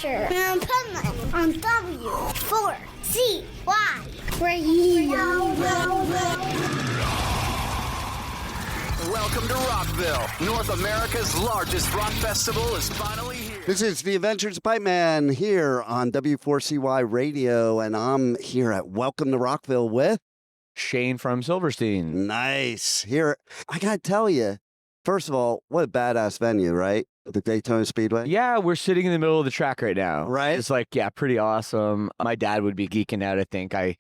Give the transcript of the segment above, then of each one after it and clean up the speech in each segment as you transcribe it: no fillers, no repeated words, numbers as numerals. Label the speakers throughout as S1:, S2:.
S1: Adventure in Pipeman on W4CY Radio.
S2: Welcome to Rockville. North America's largest rock festival is finally here.
S3: This is the Adventures of Pipeman here on W4CY Radio, and I'm here at Welcome to Rockville with
S4: Shane from Silverstein.
S3: Nice. Here, I gotta tell you, first of all, what a badass venue, right? The Daytona Speedway.
S4: Yeah, we're sitting in the middle of the track right now.
S3: Right.
S4: It's like, yeah, pretty awesome. My dad would be geeking out, I think. I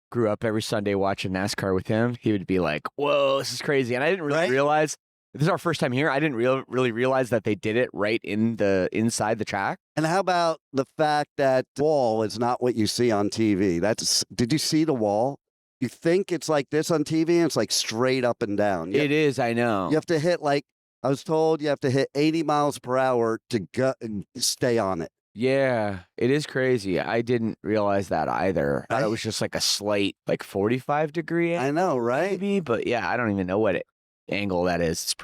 S4: grew up every Sunday watching NASCAR with him. He would be like, whoa, this is crazy. And I didn't really realize, this is our first time here, I didn't really realize that they did it right inside the track.
S3: And how about the fact that wall is not what you see on TV? Did you see the wall? You think it's like this on TV, and it's like straight up and down.
S4: It is, I know.
S3: You have to hit, like, I was told you have to hit 80 miles per hour to go and stay on it.
S4: Yeah, it is crazy. I didn't realize that either. I thought it was just like a slight, like 45-degree angle.
S3: I know, right?
S4: Maybe, but yeah, I don't even know what angle that is.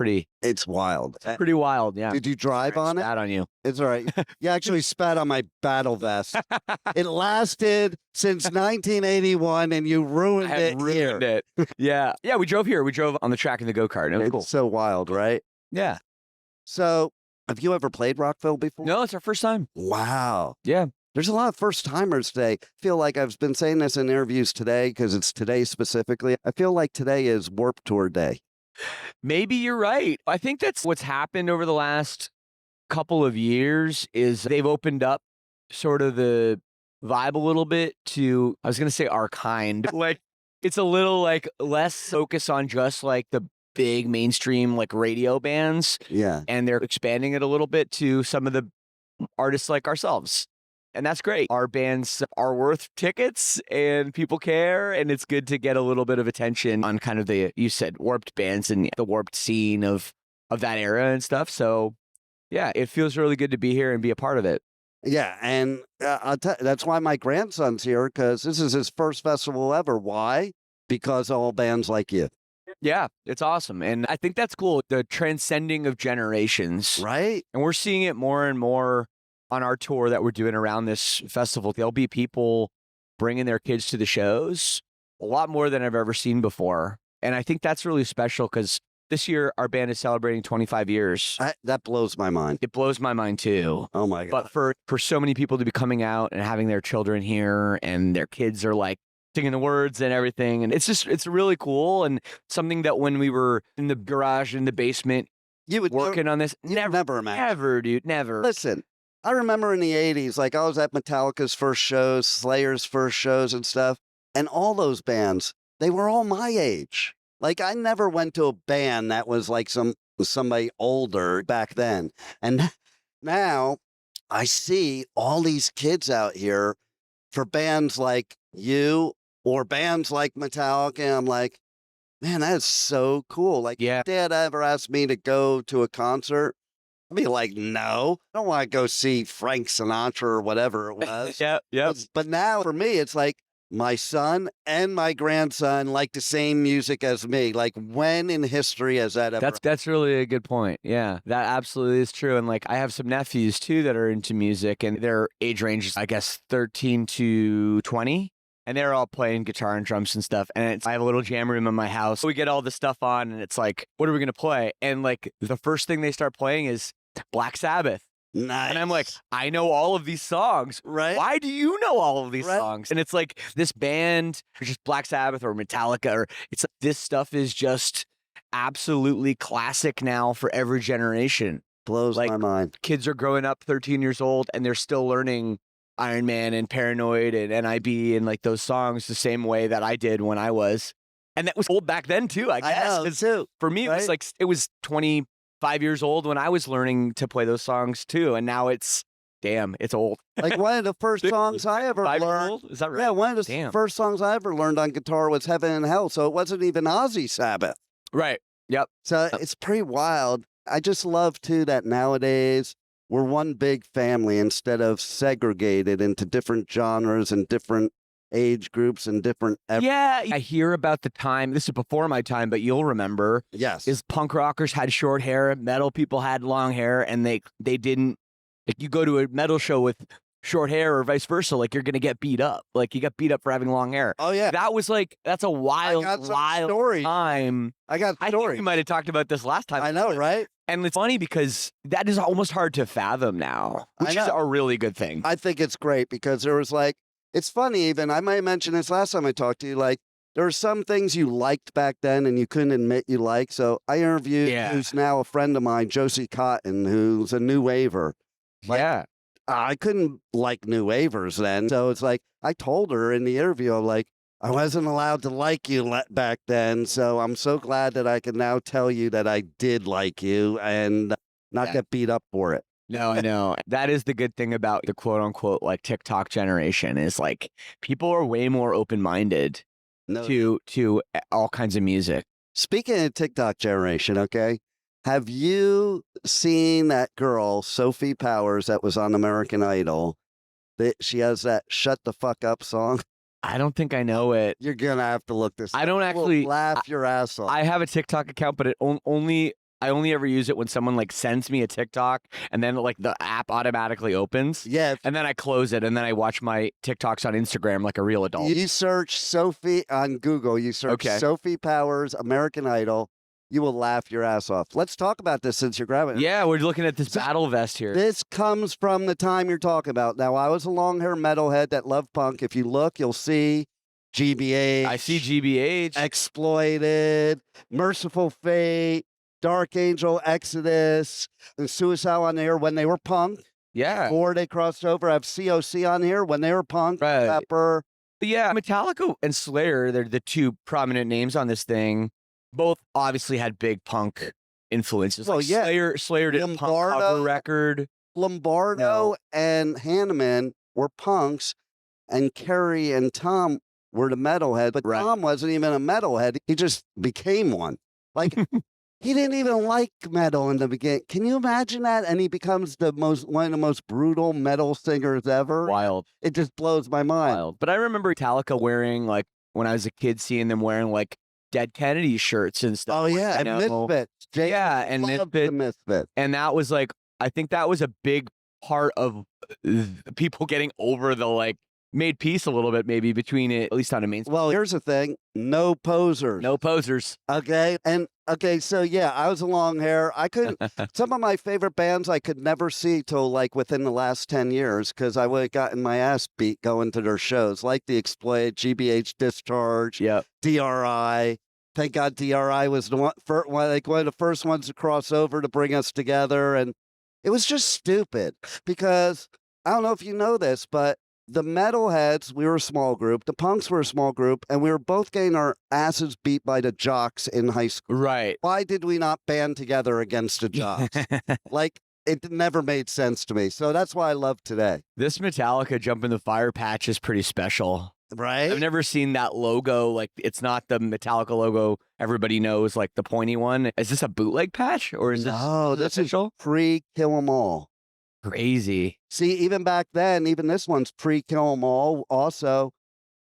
S3: It's wild.
S4: Pretty wild, yeah.
S3: Did you drive on it?
S4: Spat on you.
S3: It's all right. You actually spat on my battle vest. It lasted since 1981, and you ruined it here.
S4: Yeah. Yeah, we drove here. We drove on the track in the go-kart. It was cool.
S3: So wild, right?
S4: Yeah.
S3: So, have you ever played Rockville before?
S4: No, it's our first time.
S3: Wow.
S4: Yeah.
S3: There's a lot of first-timers today. I feel like I've been saying this in interviews today because it's today specifically. I feel like today is Warped Tour Day.
S4: Maybe you're right. I think that's what's happened over the last couple of years is they've opened up sort of the vibe a little bit to, I was going to say our kind. Like, it's a little like less focus on just like the big mainstream like radio bands.
S3: Yeah.
S4: And they're expanding it a little bit to some of the artists like ourselves. And that's great. Our bands are worth tickets and people care. And it's good to get a little bit of attention on kind of you said, warped bands and the warped scene of that era and stuff. So yeah, it feels really good to be here and be a part of it.
S3: Yeah. And that's why my grandson's here, because this is his first festival ever. Why? Because all bands like you.
S4: Yeah, it's awesome. And I think that's cool. The transcending of generations.
S3: Right.
S4: And we're seeing it more and more on our tour that we're doing around this festival. There'll be people bringing their kids to the shows, a lot more than I've ever seen before. And I think that's really special because this year our band is celebrating 25 years.
S3: That blows my mind.
S4: It blows my mind too.
S3: Oh my God.
S4: But for so many people to be coming out and having their children here and their kids are like singing the words and everything. And it's really cool. And something that when we were in the garage, in the basement,
S3: you would
S4: working on this,
S3: never imagine.
S4: Never, dude, never.
S3: Listen, I remember in the 80s, like I was at Metallica's first shows, Slayer's first shows and stuff. And all those bands, they were all my age. Like I never went to a band that was like somebody older back then. And now I see all these kids out here for bands like you or bands like Metallica. And I'm like, man, that is so cool. Like,
S4: yeah.
S3: If Dad ever asked me to go to a concert, I'd be like, no, I don't want to go see Frank Sinatra or whatever it was.
S4: Yeah.
S3: But now for me, it's like my son and my grandson like the same music as me. Like when in history has that ever?
S4: That's really a good point. Yeah, that absolutely is true. And like I have some nephews too that are into music and their age range is, I guess, 13 to 20. And they're all playing guitar and drums and stuff. And I have a little jam room in my house. We get all this stuff on and it's like, what are we going to play? And like the first thing they start playing is Black Sabbath.
S3: Nice.
S4: And I'm like, I know all of these songs.
S3: Right.
S4: Why do you know all of these songs? And it's like this band, or just Black Sabbath or Metallica, or it's like this stuff is just absolutely classic now for every generation.
S3: Blows my mind.
S4: Kids are growing up 13 years old and they're still learning Iron Man and Paranoid and NIB and like those songs the same way that I did when I was. And that was old back then too, I guess.
S3: I know, too.
S4: For me, it was 25 years old when I was learning to play those songs too. And now it's old.
S3: Like one of the first songs I ever learned.
S4: Is that right?
S3: Yeah, one of the first songs I ever learned on guitar was Heaven and Hell. So it wasn't even Ozzy Sabbath.
S4: Right. Yep.
S3: So it's pretty wild. I just love too that nowadays we're one big family instead of segregated into different genres and different age groups and different...
S4: Yeah, I hear about the time, this is before my time, but you'll remember.
S3: Yes.
S4: Is punk rockers had short hair, metal people had long hair, and they didn't Like you go to a metal show with short hair or vice versa, like you're gonna get beat up. Like you got beat up for having long hair.
S3: Oh yeah,
S4: That's a wild
S3: story.
S4: time.
S3: I got
S4: I think
S3: stories.
S4: we might have talked about this last time.
S3: I know, right?
S4: And it's funny because that is almost hard to fathom now, which is a really good thing.
S3: I think it's great because there was like, it's funny even, I might have mentioned this last time I talked to you, like there were some things you liked back then and you couldn't admit you liked. So I interviewed who's now a friend of mine, Josie Cotton, who's a new waver. Like, I couldn't like new wavers then. So it's like, I told her in the interview, I'm like, I wasn't allowed to like you back then. So I'm so glad that I can now tell you that I did like you and not get beat up for it.
S4: No, I know. That is the good thing about the quote unquote like TikTok generation is like people are way more open-minded to all kinds of music.
S3: Speaking of TikTok generation, okay, have you seen that girl, Sophie Powers, that was on American Idol? She has that "Shut the Fuck Up" song.
S4: I don't think I know it.
S3: You're gonna have to look this.
S4: I don't actually
S3: laugh your ass off.
S4: I have a TikTok account, but I only ever use it when someone like sends me a TikTok and then like the app automatically opens.
S3: Yeah.
S4: And then I close it and then I watch my TikToks on Instagram like a real adult.
S3: You search Sophie on Google. You search Sophie Powers American Idol. You will laugh your ass off. Let's talk about this since you're grabbing it.
S4: Yeah, we're looking at this battle vest here.
S3: This comes from the time you're talking about. Now, I was a long hair metalhead that loved punk. If you look, you'll see GBH.
S4: I see GBH.
S3: Exploited, Merciful Fate, Dark Angel, Exodus, and Suicide on there when they were punk.
S4: Yeah.
S3: Before they crossed over. I have COC on here when they were punk.
S4: Right.
S3: Pepper.
S4: Yeah, Metallica and Slayer, they're the two prominent names on this thing. Both obviously had big punk influences.
S3: Well,
S4: like Slayer did a punk cover record.
S3: Lombardo and Hanneman were punks, and Kerry and Tom were the metalhead. But Tom wasn't even a metalhead. He just became one. Like, he didn't even like metal in the beginning. Can you imagine that? And he becomes one of the most brutal metal singers ever.
S4: Wild.
S3: It just blows my mind.
S4: Wild. But I remember Metallica wearing, like, when I was a kid, seeing them wearing, like, Dead Kennedy shirts and stuff.
S3: Oh, yeah. And Misfits.
S4: And
S3: Misfits.
S4: And that was, like, I think that was a big part of people getting over the, like, made peace a little bit maybe between it, at least on a main.
S3: Well, here's the thing. No posers.
S4: No posers.
S3: Okay. And so yeah, I was a long hair. I couldn't, some of my favorite bands I could never see till like within the last 10 years because I would have gotten my ass beat going to their shows, like The Exploited, GBH Discharge, DRI. Thank God DRI was one of the first ones to cross over to bring us together. And it was just stupid because I don't know if you know this, but the metalheads, we were a small group. The punks were a small group, and we were both getting our asses beat by the jocks in high school.
S4: Right.
S3: Why did we not band together against the jocks? Like, it never made sense to me. So that's why I love today.
S4: This Metallica Jump in the Fire patch is pretty special.
S3: Right?
S4: I've never seen that logo. Like, it's not the Metallica logo everybody knows, like the pointy one. Is this a bootleg patch, or is this
S3: official? Pre-Kill 'Em All.
S4: Crazy.
S3: See, even back then, even this one's pre-Kill 'Em All also.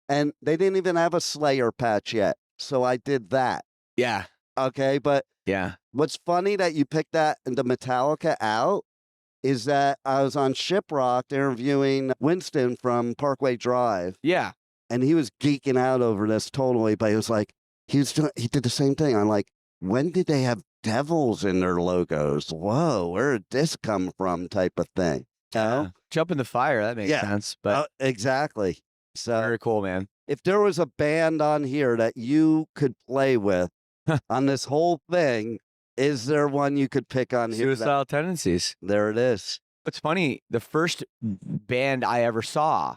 S3: And they didn't even have a Slayer patch yet. So I did that.
S4: Yeah.
S3: Okay, but
S4: yeah.
S3: What's funny that you picked that and the Metallica out is that I was on Shiprock interviewing Winston from Parkway Drive.
S4: Yeah.
S3: And he was geeking out over this totally, but he was like, he did the same thing. I'm like, when did they have devils in their logos? Whoa, where did this come from? Type of thing. You know?
S4: Jump in the Fire, that makes sense. But
S3: exactly. So
S4: very cool, man.
S3: If there was a band on here that you could play with on this whole thing, is there one you could pick on here?
S4: Suicidal Tendencies.
S3: There it is.
S4: It's funny. The first band I ever saw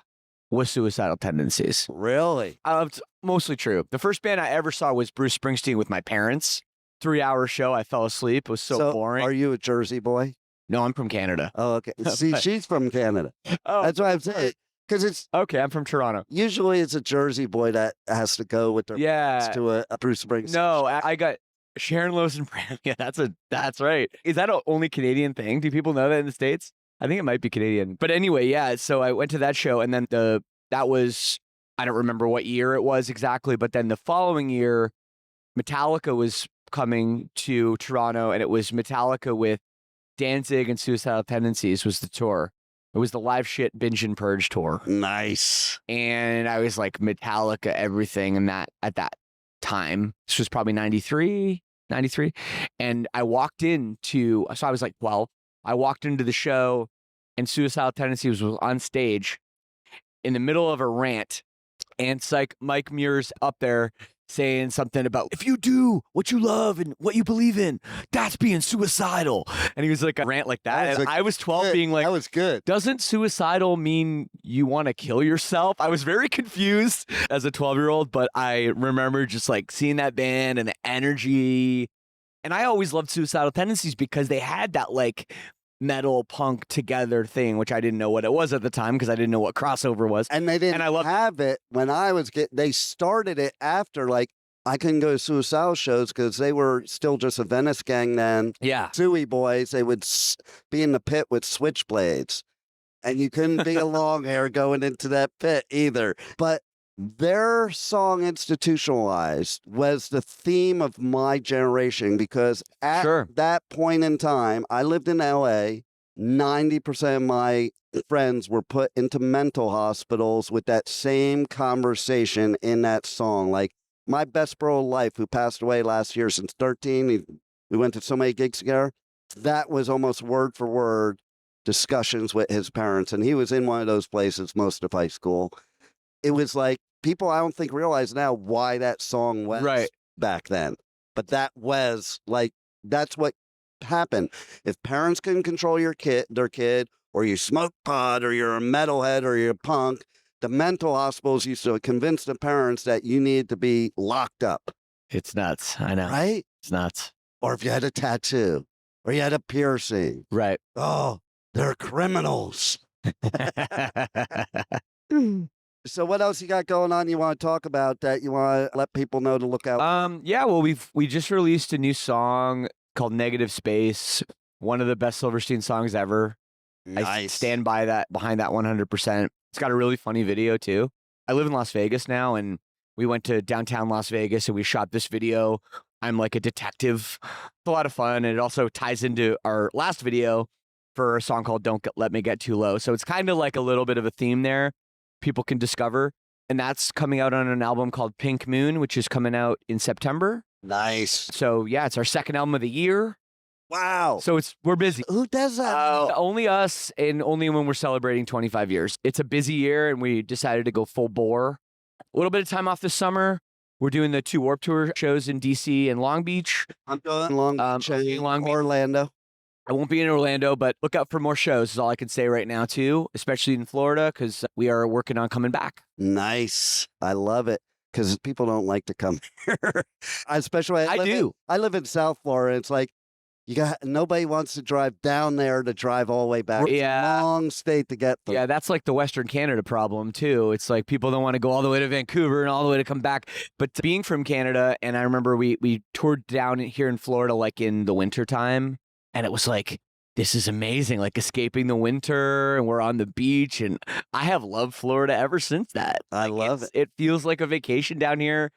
S4: was Suicidal Tendencies.
S3: Really?
S4: It's mostly true. The first band I ever saw was Bruce Springsteen with my parents. 3-hour show. I fell asleep. It was so boring.
S3: Are you a Jersey boy?
S4: No, I'm from Canada.
S3: Oh, okay. See, she's from Canada.
S4: Oh,
S3: that's why I'm saying. Because it's
S4: okay. I'm from Toronto.
S3: Usually, it's a Jersey boy that has to go with their parents to a Bruce Springsteen.
S4: No, I got Sharon Lois and Bram. Yeah, that's right. Is that an only Canadian thing? Do people know that in the States? I think it might be Canadian. But anyway, yeah. So I went to that show, and then that was, I don't remember what year it was exactly, but then the following year, Metallica was coming to Toronto, and it was Metallica with Danzig and Suicidal Tendencies was the tour. It was the Live Shit Binge and Purge tour.
S3: Nice.
S4: And I was like Metallica, everything, and that at that time. This was probably 93. And I walked into, so I was like 12. I walked into the show, and Suicidal Tendencies was on stage in the middle of a rant. And it's like Mike Muir's up there saying something about, if you do what you love and what you believe in, that's being suicidal. And he was like a rant like that. And I was 12 being like,
S3: that was good.
S4: Doesn't suicidal mean you want to kill yourself? I was very confused as a 12-year-old, but I remember just like seeing that band and the energy. And I always loved Suicidal Tendencies because they had that like metal punk together thing, which I didn't know what it was at the time because I didn't know what crossover was.
S3: And they didn't have it when I was they started it after, like, I couldn't go to Suicidal shows because they were still just a Venice gang then.
S4: Yeah.
S3: Suey boys, they would be in the pit with switchblades. And you couldn't be a long hair going into that pit either. But their song Institutionalized was the theme of my generation because at that point in time, I lived in LA. 90% of my friends were put into mental hospitals with that same conversation in that song. Like my best bro of life who passed away last year since 13, we went to so many gigs together. That was almost word for word discussions with his parents. And he was in one of those places most of high school. It was like people I don't think realize now why that song was back then. But that was like, that's what happened. If parents couldn't control their kid, or you smoke pot, or you're a metalhead, or you're a punk, the mental hospitals used to convince the parents that you needed to be locked up.
S4: It's nuts. I know.
S3: Right?
S4: It's nuts.
S3: Or if you had a tattoo, or you had a piercing.
S4: Right.
S3: Oh, they're criminals. So what else you got going on you want to talk about that you want to let people know to look out?
S4: Yeah, well, we just released a new song called Negative Space, one of the best Silverstein songs ever.
S3: Nice.
S4: I stand behind that 100%. It's got a really funny video too. I live in Las Vegas now, and we went to downtown Las Vegas and we shot this video. I'm like a detective. It's a lot of fun, and it also ties into our last video for a song called Don't Let Me Get Too Low. So it's kind of like a little bit of a theme there people can discover. And that's coming out on an album called Pink Moon, which is coming out in September.
S3: Nice.
S4: So yeah, it's our second album of the year.
S3: Wow.
S4: So we're busy.
S3: Who does that?
S4: Only us, and only when we're celebrating 25 years. It's a busy year, and we decided to go full bore. A little bit of time off this summer. We're doing the 2 Warped Tour shows in DC and Long Beach.
S3: I'm going Long Beach, Orlando.
S4: I won't be in Orlando, but look out for more shows is all I can say right now, too, especially in Florida, because we are working on coming back.
S3: Nice. I love it, because people don't like to come here. Especially, I live in South Florida. It's like, nobody wants to drive down there to drive all the way back.
S4: Yeah.
S3: It's a long state to get there.
S4: Yeah, that's like the Western Canada problem, too. It's like people don't want to go all the way to Vancouver and all the way to come back. But being from Canada, and I remember we toured down here in Florida like in the wintertime. And it was like, this is amazing, like escaping the winter, and we're on the beach. And I have loved Florida ever since that.
S3: I love it.
S4: It feels like a vacation down here.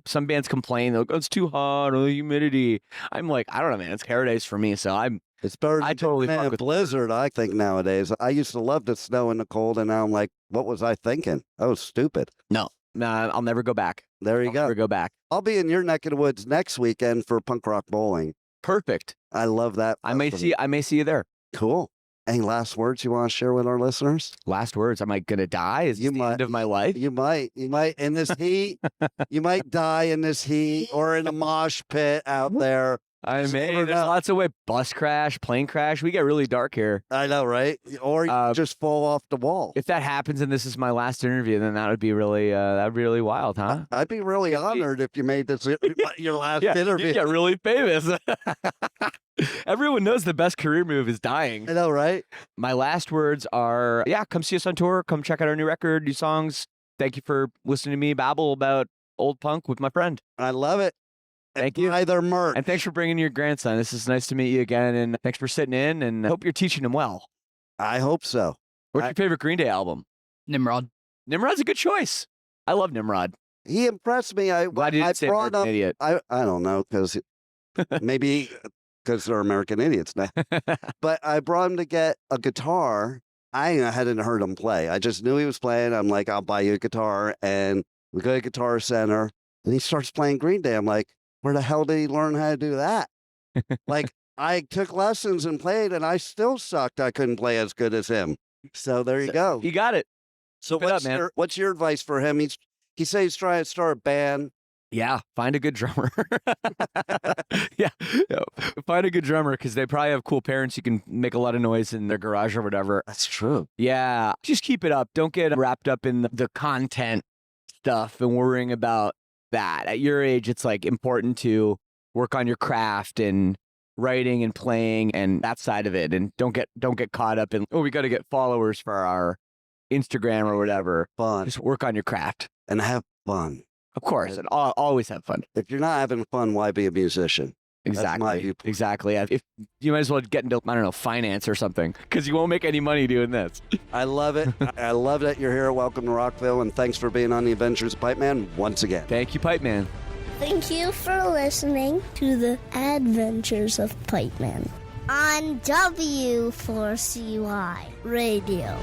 S4: Some bands complain, they're like, oh, it's too hot, or the humidity. I'm like, I don't know, man, it's paradise for me. So
S3: it's better
S4: I totally
S3: than
S4: fuck
S3: a
S4: with
S3: blizzard, I think, nowadays. I used to love the snow and the cold, and now I'm like, what was I thinking? That was stupid.
S4: No, I'll never go back.
S3: There you go.
S4: Never go back.
S3: I'll be in your neck of the woods next weekend for punk rock bowling.
S4: Perfect.
S3: I love that.
S4: I may see you there.
S3: Cool. Any last words you want to share with our listeners?
S4: Last words. Am I gonna die? Is this the end of my life?
S3: You might in this heat. You might die in this heat, or in a mosh pit out there.
S4: There's lots of ways. Bus crash, plane crash. We get really dark here.
S3: I know, right? Or you just fall off the wall.
S4: If that happens and this is my last interview, then that would be really wild, huh?
S3: I'd be really honored if you made this your last interview.
S4: You get really famous. Everyone knows the best career move is dying.
S3: I know, right?
S4: My last words are, come see us on tour. Come check out our new record, new songs. Thank you for listening to me babble about old punk with my friend.
S3: I love it.
S4: Thank you.
S3: Buy their merch.
S4: And thanks for bringing your grandson. This is nice to meet you again. And thanks for sitting in. And I hope you're teaching him well.
S3: I hope so.
S4: What's your favorite Green Day album?
S5: Nimrod.
S4: Nimrod's a good choice. I love Nimrod.
S3: He impressed me.
S4: Glad you didn't say
S3: brought up,
S4: idiot.
S3: I don't know, because maybe because they're American idiots now. But I brought him to get a guitar. I hadn't heard him play. I just knew he was playing. I'm like, I'll buy you a guitar. And we go to Guitar Center, and he starts playing Green Day. I'm like, where the hell did he learn how to do that? Like, I took lessons and played, and I still sucked. I couldn't play as good as him. So there you go.
S4: You got it.
S3: So
S4: Keep it up, man.
S3: what's your advice for him? He says he's trying to start a band.
S4: Yeah, find a good drummer. yeah, find a good drummer because they probably have cool parents who can make a lot of noise in their garage or whatever.
S3: That's true.
S4: Yeah, just keep it up. Don't get wrapped up in the content stuff and worrying about that. At your age, it's like important to work on your craft and writing and playing and that side of it. And don't get caught up in, we got to get followers for our Instagram or whatever.
S3: Fun.
S4: Just work on your craft
S3: And have fun.
S4: Of course, and always have fun.
S3: If you're not having fun, why be a musician? That's my
S4: Exactly.
S3: viewpoint.
S4: Exactly. If you might as well get into, I don't know, finance or something, because you won't make any money doing this.
S3: I love it. I love that you're here. Welcome to Rockville, and thanks for being on the Adventures of Pipeman once again.
S4: Thank you, Pipeman.
S1: Thank you for listening to the Adventures of Pipeman on W4CY Radio.